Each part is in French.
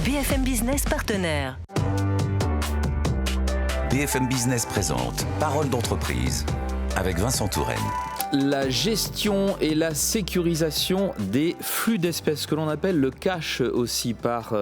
BFM Business partenaire. BFM Business présente Parole d'entreprise avec Vincent Touraine. La gestion et la sécurisation des flux d'espèces, que l'on appelle le cash aussi, par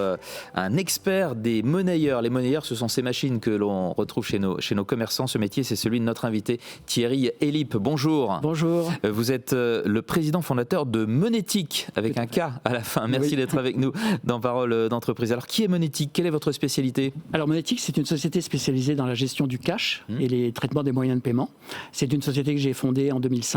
un expert des monnayeurs. Les monnayeurs, ce sont ces machines que l'on retrouve chez nos commerçants. Ce métier, c'est celui de notre invité Thierry Elipe. Bonjour. Bonjour. Vous êtes le président fondateur de Monetic, avec un K à la fin. Merci d'être avec nous dans Parole d'entreprise. Alors, qui est Monetic ? Quelle est votre spécialité ? Alors, Monetic, c'est une société spécialisée dans la gestion du cash et les traitements des moyens de paiement. C'est une société que j'ai fondée en 2005.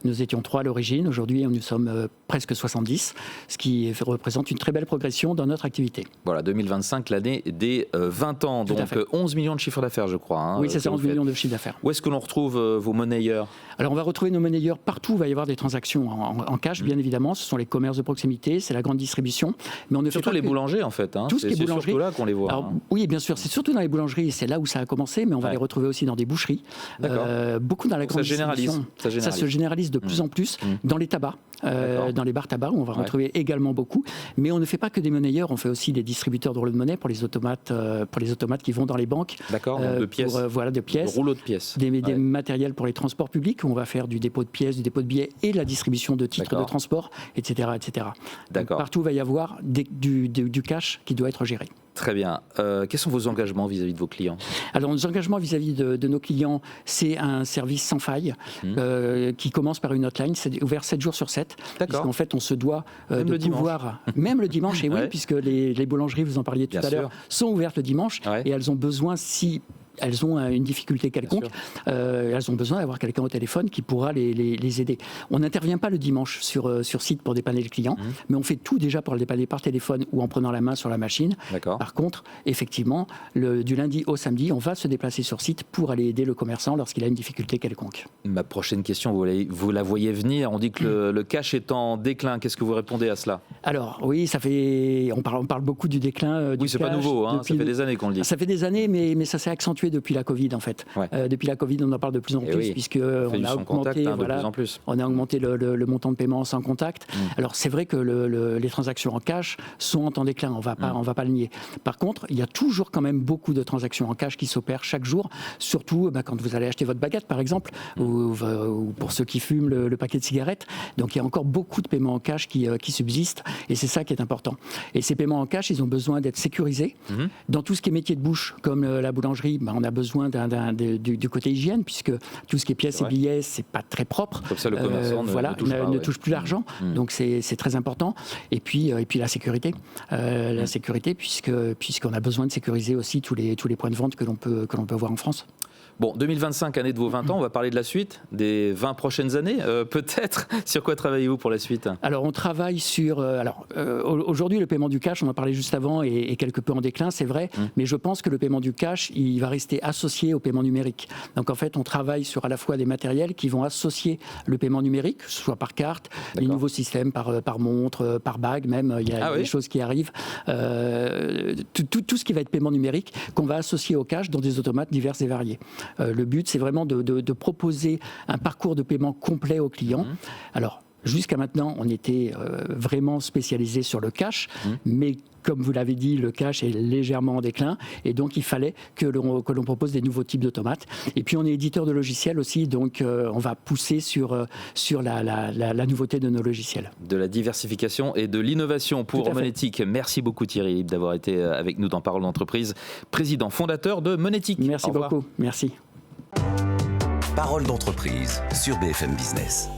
Nous étions 3 à l'origine. Aujourd'hui, nous sommes presque 70, ce qui représente une très belle progression dans notre activité. Voilà, 2025, l'année des 20 ans. Donc 11 millions de chiffre d'affaires, je crois. Oui, c'est ça, 11 millions de chiffre d'affaires. Où est-ce que l'on retrouve vos monnayeurs ? Alors, on va retrouver nos monnayeurs partout. Il va y avoir des transactions en cash, bien évidemment. Ce sont les commerces de proximité, c'est la grande distribution. Mais on ne surtout fait pas les boulangers, en fait. Tout ce qui est boulangerie. C'est surtout là qu'on les voit. Alors, oui, bien sûr. C'est surtout dans les boulangeries. C'est là où ça a commencé. Mais on va les retrouver aussi dans des boucheries. Beaucoup dans la grande distribution. Ça se généralise de plus en plus. Dans les tabacs. Dans les bars tabac, où on va retrouver également beaucoup. Mais on ne fait pas que des monnayeurs, on fait aussi des distributeurs de rouleaux de monnaie pour les automates qui vont dans les banques. D'accord, de pièces. De pièces. De rouleaux de pièces. Des matériels pour les transports publics, où on va faire du dépôt de pièces, du dépôt de billets et la distribution de titres de transport, etc. etc. D'accord. Donc, partout, il va y avoir du cash qui doit être géré. Très bien. Quels sont vos engagements vis-à-vis de vos clients ? Alors, nos engagements vis-à-vis de nos clients, c'est un service sans faille qui commence par une hotline. C'est ouvert 7 jours sur 7. D'accord. Parce qu'en fait, on se doit de pouvoir... Même le dimanche, et oui, puisque les boulangeries, vous en parliez tout à l'heure, sont ouvertes le dimanche et elles ont besoin, si elles ont une difficulté quelconque, elles ont besoin d'avoir quelqu'un au téléphone qui pourra les aider. On n'intervient pas le dimanche sur site pour dépanner le client, mais on fait tout déjà pour le dépanner par téléphone ou en prenant la main sur la machine. Par contre, effectivement, du lundi au samedi, on va se déplacer sur site pour aller aider le commerçant lorsqu'il a une difficulté quelconque. Ma prochaine question, vous la voyez venir. On dit que le cash est en déclin. Qu'est-ce que vous répondez à cela ? Alors, oui, on parle beaucoup du déclin du c'est cash. Pas nouveau, ça fait des années qu'on le dit. Ça fait des années, mais ça s'est accentué depuis la Covid, en fait. Depuis la Covid, on en parle de plus en plus, puisqu'on a augmenté, on a augmenté le montant de paiement sans contact. Alors, c'est vrai que les transactions en cash sont en déclin, on va pas le nier. Par contre, il y a toujours quand même beaucoup de transactions en cash qui s'opèrent chaque jour, surtout quand vous allez acheter votre baguette, par exemple, ou pour ceux qui fument le paquet de cigarettes. Donc, il y a encore beaucoup de paiements en cash qui subsistent, et c'est ça qui est important. Et ces paiements en cash, ils ont besoin d'être sécurisés. Dans tout ce qui est métier de bouche, comme la boulangerie, on a besoin du côté hygiène, puisque tout ce qui est pièces et billets, c'est pas très propre. Comme ça, le commerçant ne touche plus l'argent. Donc c'est très important. Et puis la sécurité, puisqu'on a besoin de sécuriser aussi tous les points de vente que l'on peut voir en France. Bon, 2025, année de vos 20 ans, on va parler de la suite, des 20 prochaines années, peut-être. Sur quoi travaillez-vous pour la suite ? Alors, on travaille sur... aujourd'hui, le paiement du cash, on en parlait juste avant, est quelque peu en déclin, c'est vrai, mais je pense que le paiement du cash, il va rester associé au paiement numérique. Donc, en fait, on travaille sur à la fois des matériels qui vont associer le paiement numérique, soit par carte, les nouveaux systèmes par montre, par bague même, il y a des choses qui arrivent. Tout ce qui va être paiement numérique, qu'on va associer au cash dans des automates divers et variés. Le but, c'est vraiment de proposer un parcours de paiement complet aux clients. Alors, jusqu'à maintenant, on était vraiment spécialisé sur le cash, mais comme vous l'avez dit, le cash est légèrement en déclin, et donc il fallait que l'on propose des nouveaux types d'automates. Et puis on est éditeur de logiciels aussi, donc on va pousser sur la nouveauté de nos logiciels. De la diversification et de l'innovation pour Monetic. Merci beaucoup Thierry d'avoir été avec nous dans Parole d'entreprise, président fondateur de Monetic. Merci beaucoup, merci. Parole d'entreprise sur BFM Business.